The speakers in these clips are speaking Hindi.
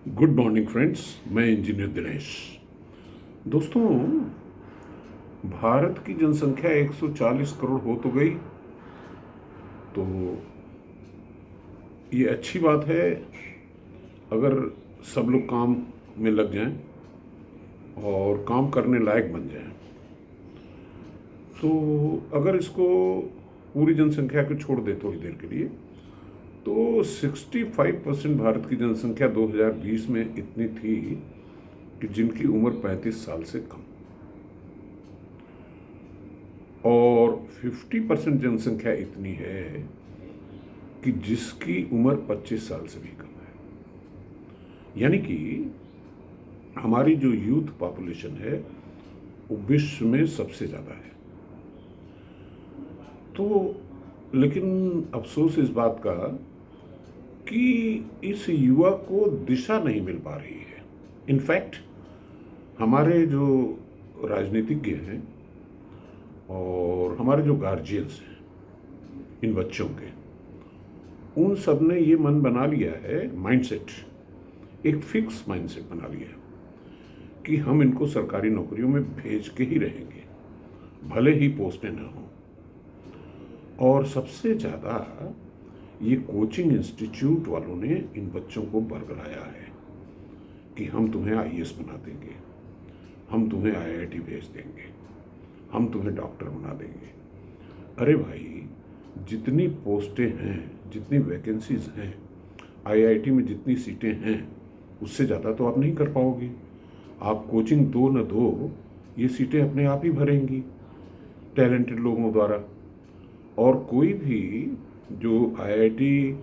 गुड मॉर्निंग फ्रेंड्स, मैं इंजीनियर दिनेश। दोस्तों, भारत की जनसंख्या 140 करोड़ हो तो गई, तो ये अच्छी बात है अगर सब लोग काम में लग जाएं और काम करने लायक बन जाएं। तो अगर इसको पूरी जनसंख्या को छोड़ दें थोड़ी देर के लिए, तो 65% भारत की जनसंख्या 2020 में इतनी थी कि जिनकी उम्र 35 साल से कम, और 50% जनसंख्या इतनी है कि जिसकी उम्र 25 साल से भी कम है। यानी कि हमारी जो यूथ पॉपुलेशन है वो विश्व में सबसे ज़्यादा है। तो लेकिन अफसोस इस बात का कि इस युवा को दिशा नहीं मिल पा रही है। इनफैक्ट हमारे जो राजनीतिज्ञ हैं और हमारे जो गार्जियंस हैं इन बच्चों के, उन सब ने ये मन बना लिया है, माइंडसेट, एक फिक्स माइंडसेट बना लिया है कि हम इनको सरकारी नौकरियों में भेज के ही रहेंगे, भले ही पोस्टें ना हों। और सबसे ज़्यादा ये कोचिंग इंस्टीट्यूट वालों ने इन बच्चों को बरगलाया है कि हम तुम्हें आईएएस बना देंगे, हम तुम्हें आईआईटी भेज देंगे, हम तुम्हें डॉक्टर बना देंगे। अरे भाई, जितनी पोस्टें हैं, जितनी वैकेंसीज हैं, आईआईटी में जितनी सीटें हैं, उससे ज़्यादा तो आप नहीं कर पाओगे। आप कोचिंग दो न दो, ये सीटें अपने आप ही भरेंगी टैलेंटेड लोगों द्वारा। और कोई भी जो आईआईटी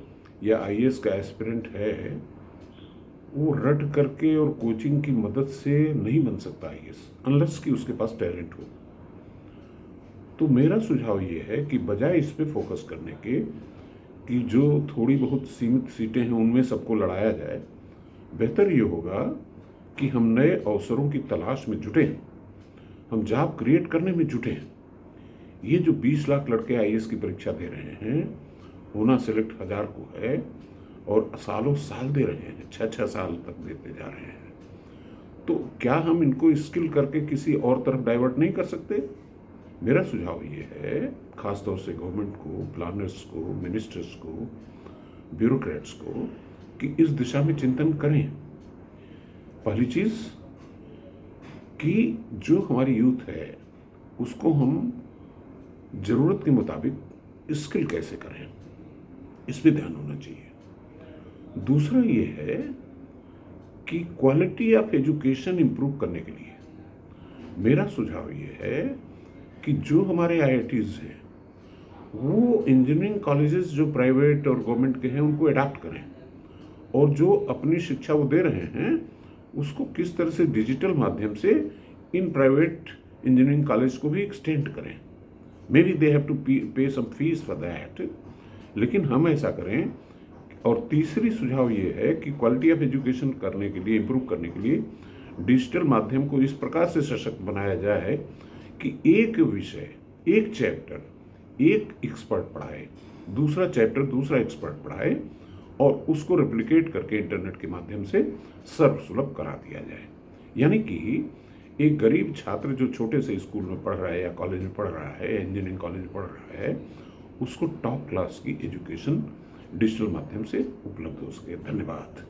या आईएएस का एस्पिरेंट है वो रट करके और कोचिंग की मदद से नहीं बन सकता आईएएस, अनलेस कि उसके पास टैलेंट हो। तो मेरा सुझाव ये है कि बजाय इस पे फोकस करने के कि जो थोड़ी बहुत सीमित सीटें हैं उनमें सबको लड़ाया जाए, बेहतर ये होगा कि हम नए अवसरों की तलाश में जुटें, हम जॉब क्रिएट करने में जुटें। ये जो 20 लाख लड़के आईएएस की परीक्षा दे रहे हैं, होना सिलेक्ट 1000 को है और सालों साल दे रहे हैं, 6-6 साल तक देते जा रहे हैं। तो क्या हम इनको स्किल करके किसी और तरफ डाइवर्ट नहीं कर सकते? मेरा सुझाव ये है, खासतौर से गवर्नमेंट को, प्लानर्स को, मिनिस्टर्स को, ब्यूरोक्रेट्स को, कि इस दिशा में चिंतन करें। पहली चीज़ कि जो हमारी यूथ है उसको हम ज़रूरत के मुताबिक स्किल कैसे करें, इस पे ध्यान होना चाहिए। दूसरा ये है कि क्वालिटी ऑफ एजुकेशन इम्प्रूव करने के लिए मेरा सुझाव ये है कि जो हमारे आईआईटीज़ हैं वो इंजीनियरिंग कॉलेजेस जो प्राइवेट और गवर्नमेंट के हैं उनको अडॉप्ट करें, और जो अपनी शिक्षा वो दे रहे हैं उसको किस तरह से डिजिटल माध्यम से इन प्राइवेट इंजीनियरिंग कॉलेज को भी एक्सटेंड करें। May be they have to pay some fees for that, लेकिन हम ऐसा करें। और तीसरी सुझाव ये है कि क्वालिटी ऑफ एजुकेशन करने के लिए, इम्प्रूव करने के लिए डिजिटल माध्यम को इस प्रकार से सशक्त बनाया जाए कि एक विषय, एक चैप्टर एक एक्सपर्ट पढ़ाए, दूसरा चैप्टर दूसरा एक्सपर्ट पढ़ाए, और उसको रेप्लिकेट करके इंटरनेट के माध्यम से सर्वसुलभ करा दिया जाए। यानी कि एक गरीब छात्र जो छोटे से स्कूल में पढ़ रहा है या कॉलेज में पढ़ रहा है, इंजीनियरिंग कॉलेज में पढ़ रहा है, उसको टॉप क्लास की एजुकेशन डिजिटल माध्यम से उपलब्ध हो सके। धन्यवाद।